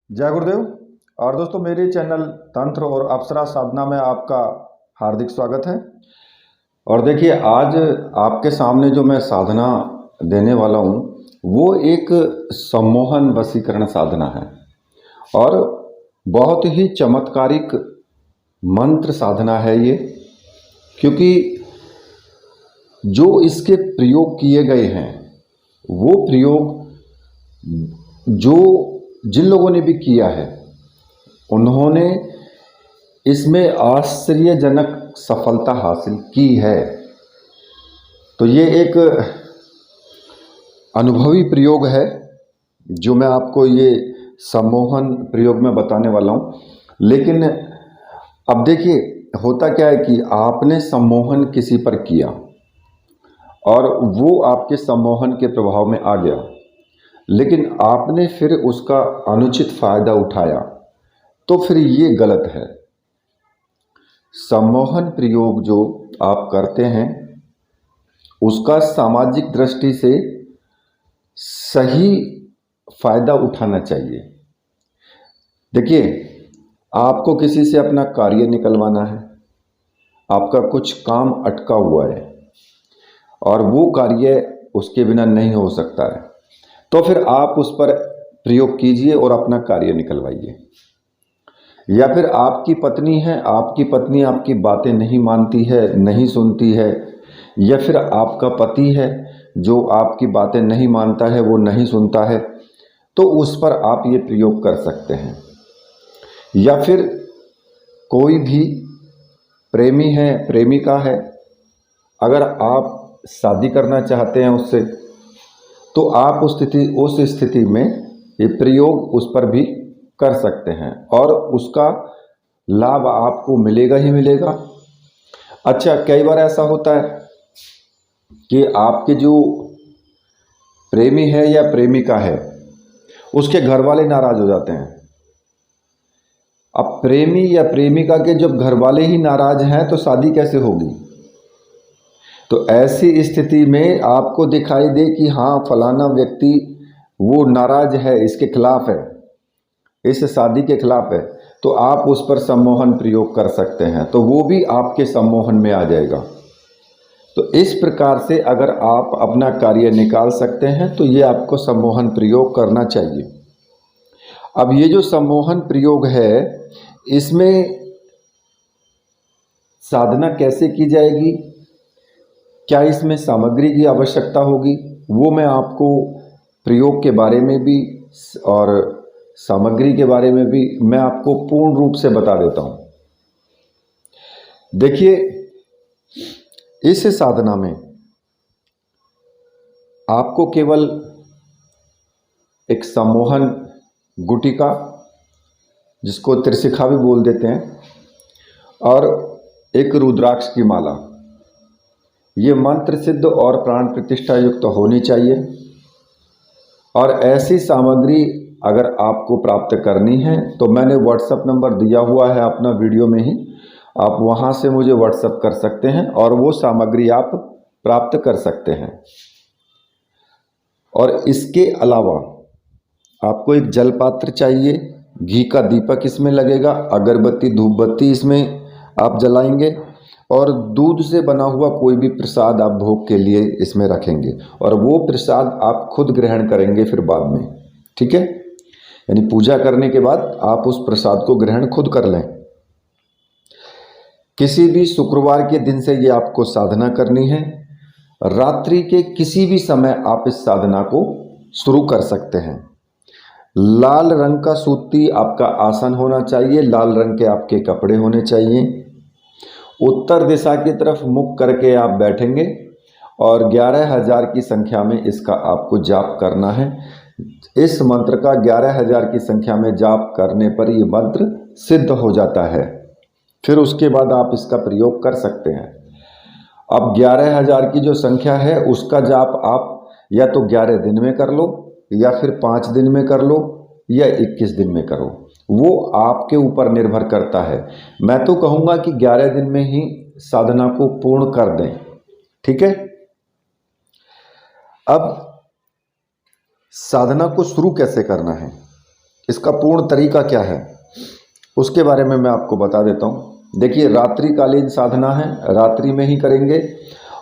जय गुरुदेव। और दोस्तों, मेरे चैनल तंत्र और अप्सरा साधना में आपका हार्दिक स्वागत है। और देखिए, आज आपके सामने जो मैं साधना देने वाला हूँ वो एक सम्मोहन वशीकरण साधना है और बहुत ही चमत्कारिक मंत्र साधना है ये। क्योंकि जो इसके प्रयोग किए गए हैं वो प्रयोग जो जिन लोगों ने भी किया है उन्होंने इसमें आश्चर्यजनक सफलता हासिल की है। तो ये एक अनुभवी प्रयोग है जो मैं आपको ये सम्मोहन प्रयोग में बताने वाला हूँ। लेकिन अब देखिए, होता क्या है कि आपने सम्मोहन किसी पर किया और वो आपके सम्मोहन के प्रभाव में आ गया, लेकिन आपने फिर उसका अनुचित फायदा उठाया, तो फिर ये गलत है। सम्मोहन प्रयोग जो आप करते हैं उसका सामाजिक दृष्टि से सही फायदा उठाना चाहिए। देखिए, आपको किसी से अपना कार्य निकलवाना है, आपका कुछ काम अटका हुआ है और वो कार्य उसके बिना नहीं हो सकता है, तो फिर आप उस पर प्रयोग कीजिए और अपना कार्य निकलवाइए। या फिर आपकी पत्नी है, आपकी पत्नी आपकी बातें नहीं मानती है, नहीं सुनती है, या फिर आपका पति है जो आपकी बातें नहीं मानता है, वो नहीं सुनता है, तो उस पर आप ये प्रयोग कर सकते हैं। या फिर कोई भी प्रेमी है, प्रेमिका है, अगर आप शादी करना चाहते हैं उससे, तो आप उस स्थिति में ये प्रयोग उस पर भी कर सकते हैं और उसका लाभ आपको मिलेगा ही मिलेगा। अच्छा, कई बार ऐसा होता है कि आपके जो प्रेमी है या प्रेमिका है उसके घर वाले नाराज हो जाते हैं। अब प्रेमी या प्रेमिका के जब घर वाले ही नाराज हैं तो शादी कैसे होगी? तो ऐसी स्थिति में आपको दिखाई दे कि हाँ, फलाना व्यक्ति वो नाराज है, इसके खिलाफ है, इस शादी के खिलाफ है, तो आप उस पर सम्मोहन प्रयोग कर सकते हैं, तो वो भी आपके सम्मोहन में आ जाएगा। तो इस प्रकार से अगर आप अपना कार्य निकाल सकते हैं तो ये आपको सम्मोहन प्रयोग करना चाहिए। अब ये जो सम्मोहन प्रयोग है इसमें साधना कैसे की जाएगी, क्या इसमें सामग्री की आवश्यकता होगी, वो मैं आपको प्रयोग के बारे में भी और सामग्री के बारे में भी मैं आपको पूर्ण रूप से बता देता हूँ। देखिए, इस साधना में आपको केवल एक सम्मोहन गुटिका, जिसको त्रिशिखा भी बोल देते हैं, और एक रुद्राक्ष की माला, ये मंत्र सिद्ध और प्राण प्रतिष्ठा युक्त होनी चाहिए। और ऐसी सामग्री अगर आपको प्राप्त करनी है तो मैंने व्हाट्सएप नंबर दिया हुआ है अपना वीडियो में ही, आप वहां से मुझे व्हाट्सएप कर सकते हैं और वो सामग्री आप प्राप्त कर सकते हैं। और इसके अलावा आपको एक जल पात्र चाहिए, घी का दीपक इसमें लगेगा, अगरबत्ती धूपबत्ती इसमें आप जलाएंगे और दूध से बना हुआ कोई भी प्रसाद आप भोग के लिए इसमें रखेंगे और वो प्रसाद आप खुद ग्रहण करेंगे फिर बाद में। ठीक है, यानी पूजा करने के बाद आप उस प्रसाद को ग्रहण खुद कर लें। किसी भी शुक्रवार के दिन से ये आपको साधना करनी है। रात्रि के किसी भी समय आप इस साधना को शुरू कर सकते हैं। लाल रंग का सूती आपका आसन होना चाहिए, लाल रंग के आपके कपड़े होने चाहिए। उत्तर दिशा की तरफ मुख करके आप बैठेंगे और 11,000 की संख्या में इसका आपको जाप करना है। इस मंत्र का 11,000 की संख्या में जाप करने पर ये मंत्र सिद्ध हो जाता है। फिर उसके बाद आप इसका प्रयोग कर सकते हैं। अब 11,000 की जो संख्या है उसका जाप आप या तो 11 दिन में कर लो, या फिर 5 दिन में कर लो, या 21 दिन में करो, वो आपके ऊपर निर्भर करता है। मैं तो कहूँगा कि 11 दिन में ही साधना को पूर्ण कर दें। ठीक है, अब साधना को शुरू कैसे करना है? इसका पूर्ण तरीका क्या है उसके बारे में मैं आपको बता देता हूँ। देखिए, रात्रिकालीन साधना है, रात्रि में ही करेंगे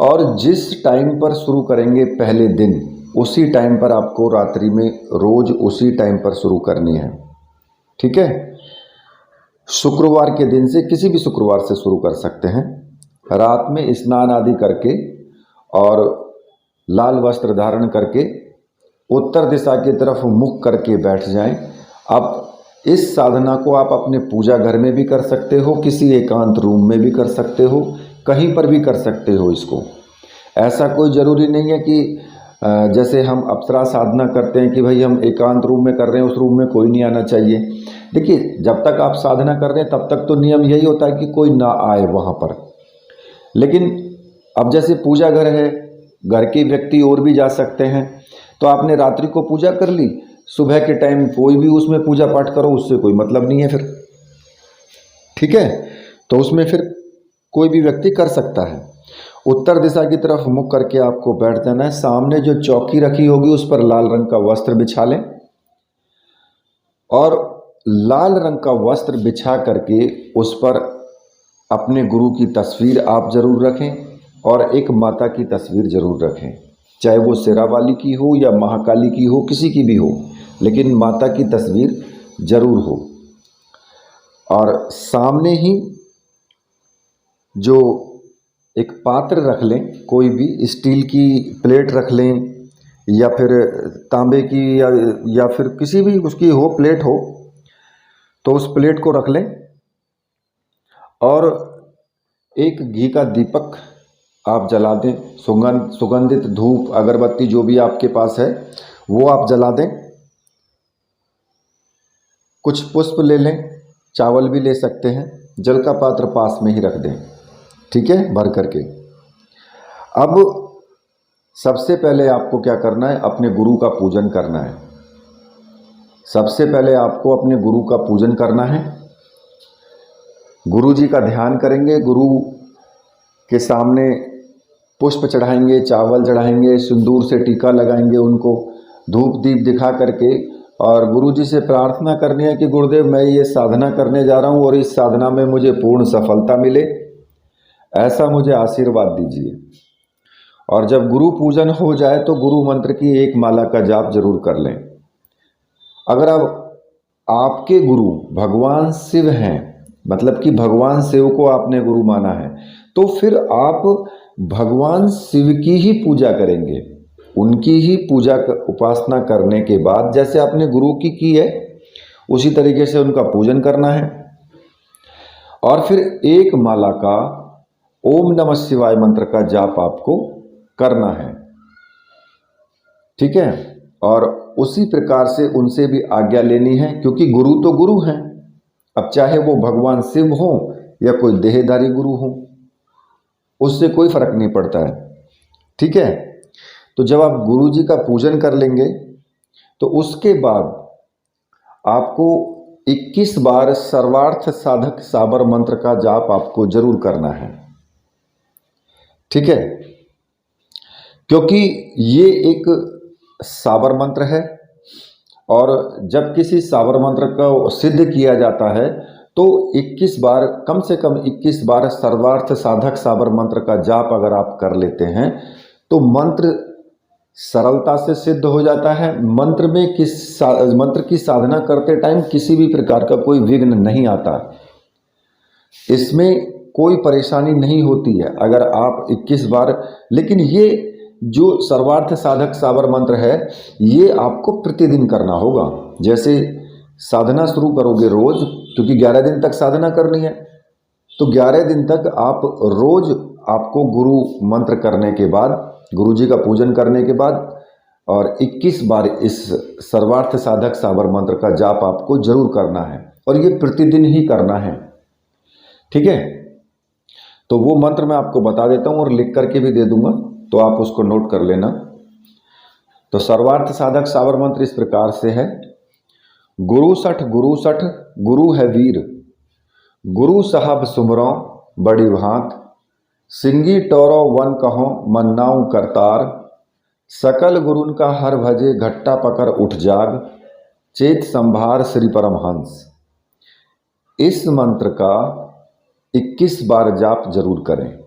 और जिस टाइम पर शुरू करेंगे पहले दिन उसी टाइम पर आपको रात्रि में रोज उसी टाइम पर शुरू करनी है। ठीक है, शुक्रवार के दिन से किसी भी शुक्रवार से शुरू कर सकते हैं। रात में स्नान आदि करके और लाल वस्त्र धारण करके उत्तर दिशा की तरफ मुख करके बैठ जाएं। अब इस साधना को आप अपने पूजा घर में भी कर सकते हो, किसी एकांत रूम में भी कर सकते हो, कहीं पर भी कर सकते हो। इसको ऐसा कोई ज़रूरी नहीं है कि जैसे हम अप्सरा साधना करते हैं कि भाई हम एकांत रूम में कर रहे हैं, उस रूम में कोई नहीं आना चाहिए। देखिए, जब तक आप साधना कर रहे हैं तब तक तो नियम यही होता है कि कोई ना आए वहाँ पर। लेकिन अब जैसे पूजा घर है, घर के व्यक्ति और भी जा सकते हैं, तो आपने रात्रि को पूजा कर ली, सुबह के टाइम कोई भी उसमें पूजा पाठ करो, उससे कोई मतलब नहीं है फिर। ठीक है, तो उसमें फिर कोई भी व्यक्ति कर सकता है। उत्तर दिशा की तरफ मुख करके आपको बैठ जाना है। सामने जो चौकी रखी होगी उस पर लाल रंग का वस्त्र बिछा लें और लाल रंग का वस्त्र बिछा करके उस पर अपने गुरु की तस्वीर आप जरूर रखें और एक माता की तस्वीर जरूर रखें, चाहे वो शेरावाली की हो या महाकाली की हो, किसी की भी हो, लेकिन माता की तस्वीर जरूर हो। और सामने ही जो एक पात्र रख लें, कोई भी स्टील की प्लेट रख लें या फिर तांबे की या फिर किसी भी उसकी हो प्लेट हो, तो उस प्लेट को रख लें और एक घी का दीपक आप जला दें। सुगंधित धूप अगरबत्ती जो भी आपके पास है वो आप जला दें। कुछ पुष्प ले लें, चावल भी ले सकते हैं, जल का पात्र पास में ही रख दें। ठीक है, भर करके। अब सबसे पहले आपको क्या करना है, अपने गुरु का पूजन करना है। सबसे पहले आपको अपने गुरु का पूजन करना है। गुरु जी का ध्यान करेंगे, गुरु के सामने पुष्प चढ़ाएंगे, चावल चढ़ाएंगे, सिंदूर से टीका लगाएंगे, उनको धूप दीप दिखा करके और गुरु जी से प्रार्थना करनी है कि गुरुदेव मैं ये साधना करने जा रहा हूँ और इस साधना में मुझे पूर्ण सफलता मिले, ऐसा मुझे आशीर्वाद दीजिए। और जब गुरु पूजन हो जाए तो गुरु मंत्र की एक माला का जाप जरूर कर लें। अगर अब आपके गुरु भगवान शिव हैं, मतलब कि भगवान शिव को आपने गुरु माना है, तो फिर आप भगवान शिव की ही पूजा करेंगे। उनकी ही पूजा उपासना करने के बाद जैसे आपने गुरु की है उसी तरीके से उनका पूजन करना है और फिर एक माला का ओम नमः शिवाय मंत्र का जाप आपको करना है। ठीक है, और उसी प्रकार से उनसे भी आज्ञा लेनी है, क्योंकि गुरु तो गुरु हैं। अब चाहे वो भगवान शिव हो या कोई देहधारी गुरु हो, उससे कोई फर्क नहीं पड़ता है। ठीक है, तो जब आप गुरु जी का पूजन कर लेंगे तो उसके बाद आपको 21 बार सर्वार्थ साधक साबर मंत्र का जाप आपको जरूर करना है। ठीक है, क्योंकि ये एक साबर मंत्र है और जब किसी साबर मंत्र को सिद्ध किया जाता है तो 21 बार, कम से कम 21 बार सर्वार्थ साधक साबर मंत्र का जाप अगर आप कर लेते हैं तो मंत्र सरलता से सिद्ध हो जाता है। मंत्र की साधना करते टाइम किसी भी प्रकार का कोई विघ्न नहीं आता, इसमें कोई परेशानी नहीं होती है अगर आप 21 बार। लेकिन ये जो सर्वार्थ साधक साबर मंत्र है ये आपको प्रतिदिन करना होगा। जैसे साधना शुरू करोगे रोज, क्योंकि 11 दिन तक साधना करनी है, तो 11 दिन तक आप रोज आपको गुरु मंत्र करने के बाद, गुरु जी का पूजन करने के बाद और 21 बार इस सर्वार्थ साधक साबर मंत्र का जाप आपको जरूर करना है और ये प्रतिदिन ही करना है। ठीक है, तो वो मंत्र मैं आपको बता देता हूँ और लिख करके भी दे दूंगा, तो आप उसको नोट कर लेना। तो सर्वार्थ साधक साबर मंत्र इस प्रकार से है। गुरु सठ गुरु है वीर, गुरु साहब सुमरो बड़ी भांत, सिंगी टोरो वन कहो मन्नाऊ करतार, सकल गुरुन का हर भजे घट्टा पकर उठ जाग, चेत संभार श्री परमहंस। इस मंत्र का 21 बार जाप जरूर करें।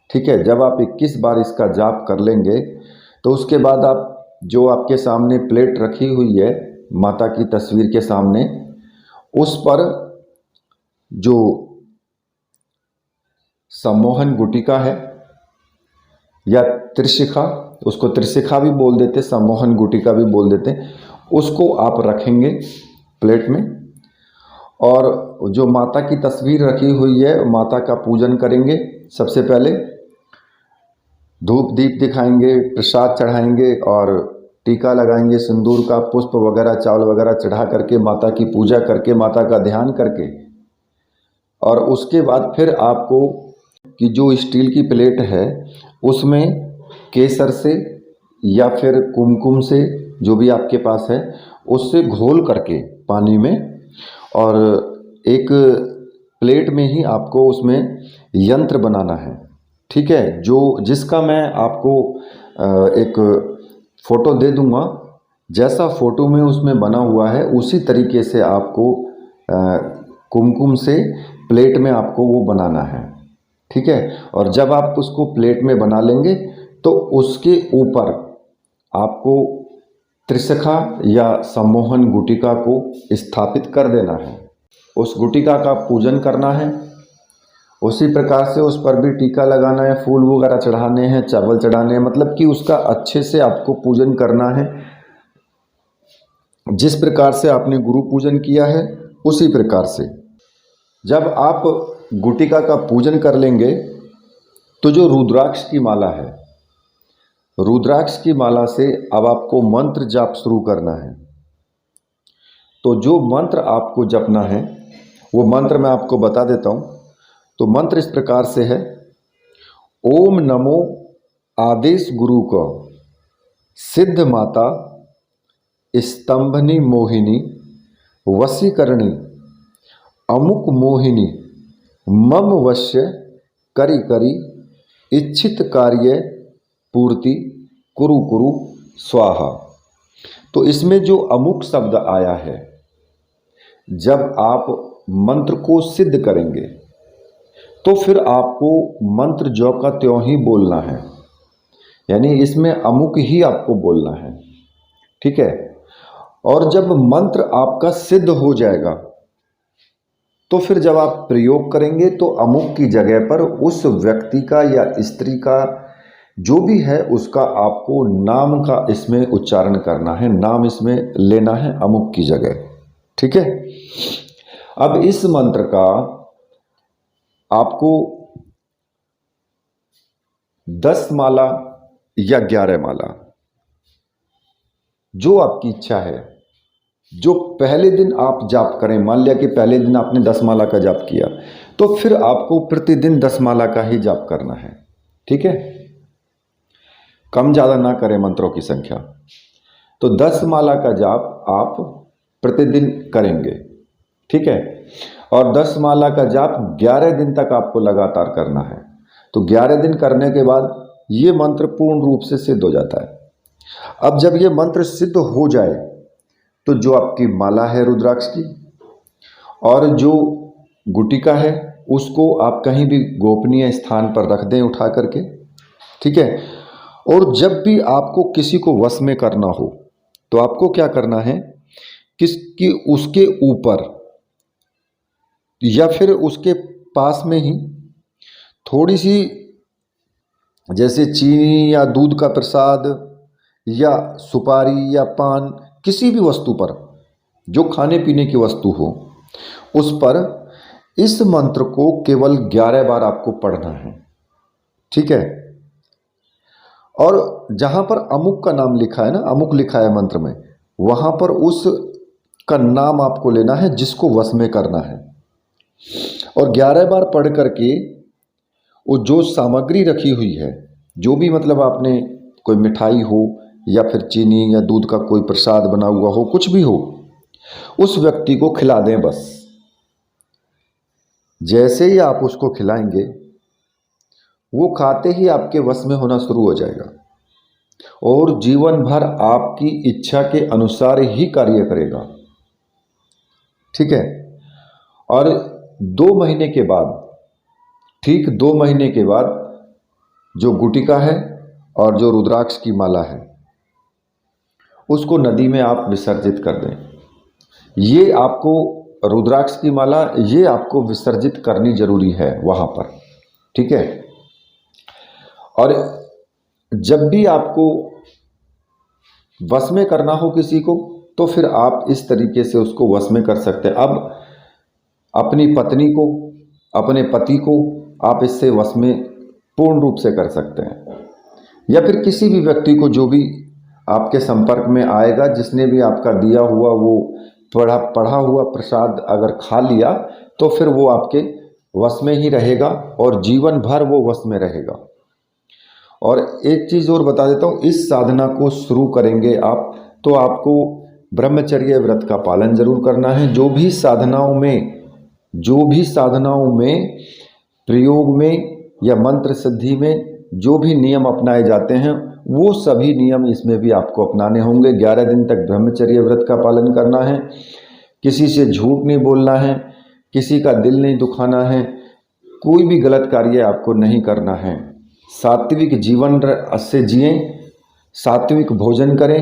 ठीक है, जब आप 21 बार इसका जाप कर लेंगे तो उसके बाद आप जो आपके सामने प्लेट रखी हुई है माता की तस्वीर के सामने, उस पर जो सम्मोहन गुटिका है या त्रिशिखा, उसको त्रिशिखा भी बोल देते, सम्मोहन गुटिका भी बोल देते, उसको आप रखेंगे प्लेट में। और जो माता की तस्वीर रखी हुई है माता का पूजन करेंगे। सबसे पहले धूप दीप दिखाएंगे, प्रसाद चढ़ाएंगे और टीका लगाएंगे, सिंदूर का पुष्प वगैरह चावल वगैरह चढ़ा करके माता की पूजा करके माता का ध्यान करके, और उसके बाद फिर आपको कि जो स्टील की प्लेट है उसमें केसर से या फिर कुमकुम से, जो भी आपके पास है, उससे घोल करके पानी में, और एक प्लेट में ही आपको उसमें यंत्र बनाना है। ठीक है, जो जिसका मैं आपको एक फ़ोटो दे दूंगा, जैसा फ़ोटो में उसमें बना हुआ है उसी तरीके से आपको कुमकुम से प्लेट में आपको वो बनाना है। ठीक है, और जब आप उसको प्लेट में बना लेंगे तो उसके ऊपर आपको त्रिशिखा या सम्मोहन गुटिका को स्थापित कर देना है। उस गुटिका का पूजन करना है। उसी प्रकार से उस पर भी टीका लगाना है, फूल वगैरह चढ़ाने हैं, चावल चढ़ाने हैं, मतलब कि उसका अच्छे से आपको पूजन करना है। जिस प्रकार से आपने गुरु पूजन किया है उसी प्रकार से जब आप गुटिका का पूजन कर लेंगे तो जो रुद्राक्ष की माला है, रुद्राक्ष की माला से अब आपको मंत्र जाप शुरू करना है। तो जो मंत्र आपको जपना है वो मंत्र मैं आपको बता देता हूँ। तो मंत्र इस प्रकार से है, ओम नमो आदेश गुरु को सिद्ध माता स्तंभनी मोहिनी वशीकरणी अमुक मोहिनी मम वश्य करी करी इच्छित कार्य पूर्ति कुरु कुरु स्वाहा। तो इसमें जो अमुक शब्द आया है, जब आप मंत्र को सिद्ध करेंगे तो फिर आपको मंत्र ज्यों का त्यों ही बोलना है, यानी इसमें अमुक ही आपको बोलना है। ठीक है, और जब मंत्र आपका सिद्ध हो जाएगा तो फिर जब आप प्रयोग करेंगे तो अमुक की जगह पर उस व्यक्ति का या स्त्री का जो भी है उसका आपको नाम का इसमें उच्चारण करना है, नाम इसमें लेना है अमुक की जगह। ठीक है, अब इस मंत्र का आपको 10 माला या 11 माला, जो आपकी इच्छा है, जो पहले दिन आप जाप करें। मान लिया कि पहले दिन आपने 10 माला का जाप किया तो फिर आपको प्रतिदिन 10 माला का ही जाप करना है। ठीक है, कम ज़्यादा ना करें मंत्रों की संख्या। तो 10 माला का जाप आप प्रतिदिन करेंगे। ठीक है, और 10 माला का जाप 11 दिन तक आपको लगातार करना है। तो 11 दिन करने के बाद ये मंत्र पूर्ण रूप से सिद्ध हो जाता है। अब जब ये मंत्र सिद्ध हो जाए तो जो आपकी माला है रुद्राक्ष की और जो गुटिका है उसको आप कहीं भी गोपनीय स्थान पर रख दें उठा करके। ठीक है, और जब भी आपको किसी को वश में करना हो तो आपको क्या करना है, किसकी उसके ऊपर या फिर उसके पास में ही थोड़ी सी जैसे चीनी या दूध का प्रसाद या सुपारी या पान, किसी भी वस्तु पर जो खाने पीने की वस्तु हो उस पर इस मंत्र को केवल 11 बार आपको पढ़ना है। ठीक है, और जहां पर अमुक का नाम लिखा है ना, अमुक लिखा है मंत्र में, वहां पर उस का नाम आपको लेना है जिसको वश में करना है। और 11 बार पढ़ करके वो जो सामग्री रखी हुई है, जो भी मतलब आपने कोई मिठाई हो या फिर चीनी या दूध का कोई प्रसाद बना हुआ हो, कुछ भी हो, उस व्यक्ति को खिला दें बस। जैसे ही आप उसको खिलाएंगे वो खाते ही आपके वश में होना शुरू हो जाएगा और जीवन भर आपकी इच्छा के अनुसार ही कार्य करेगा। ठीक है। और 2 महीने के बाद, ठीक 2 महीने के बाद जो गुटिका है और जो रुद्राक्ष की माला है उसको नदी में आप विसर्जित कर दें। ये आपको रुद्राक्ष की माला ये आपको विसर्जित करनी जरूरी है वहाँ पर, ठीक है। और जब भी आपको वश में करना हो किसी को तो फिर आप इस तरीके से उसको वश में कर सकते हैं। अब अपनी पत्नी को, अपने पति को आप इससे वश में पूर्ण रूप से कर सकते हैं, या फिर किसी भी व्यक्ति को जो भी आपके संपर्क में आएगा, जिसने भी आपका दिया हुआ वो पढ़ा हुआ प्रसाद अगर खा लिया तो फिर वो आपके वश में ही रहेगा और जीवन भर वो वश में रहेगा। और एक चीज़ और बता देता हूँ, इस साधना को शुरू करेंगे आप तो आपको ब्रह्मचर्य व्रत का पालन जरूर करना है। जो भी साधनाओं में प्रयोग में या मंत्र सिद्धि में जो भी नियम अपनाए जाते हैं वो सभी नियम इसमें भी आपको अपनाने होंगे। 11 दिन तक ब्रह्मचर्य व्रत का पालन करना है, किसी से झूठ नहीं बोलना है, किसी का दिल नहीं दुखाना है, कोई भी गलत कार्य आपको नहीं करना है। सात्विक जीवन से जिएं, सात्विक भोजन करें,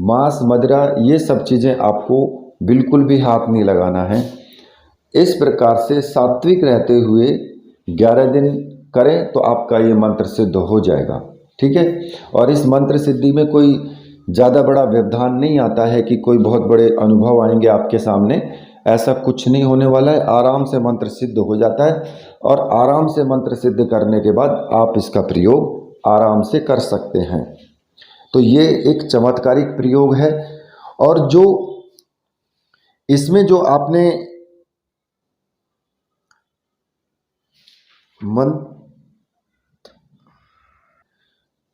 मांस मदिरा ये सब चीज़ें आपको बिल्कुल भी हाथ नहीं लगाना है। इस प्रकार से सात्विक रहते हुए 11 दिन करें तो आपका ये मंत्र सिद्ध हो जाएगा, ठीक है। और इस मंत्र सिद्धि में कोई ज़्यादा बड़ा व्यवधान नहीं आता है कि कोई बहुत बड़े अनुभव आएंगे आपके सामने, ऐसा कुछ नहीं होने वाला है। आराम से मंत्र सिद्ध हो जाता है और आराम से मंत्र सिद्ध करने के बाद आप इसका प्रयोग आराम से कर सकते हैं। तो ये एक चमत्कारिक प्रयोग है। और जो इसमें जो आपने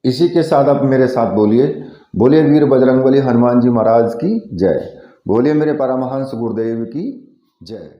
इसी के साथ आप मेरे साथ बोलिए, बोलिए वीर बजरंगबली हनुमान जी महाराज की जय, बोलिए मेरे परमहंस गुरुदेव की जय।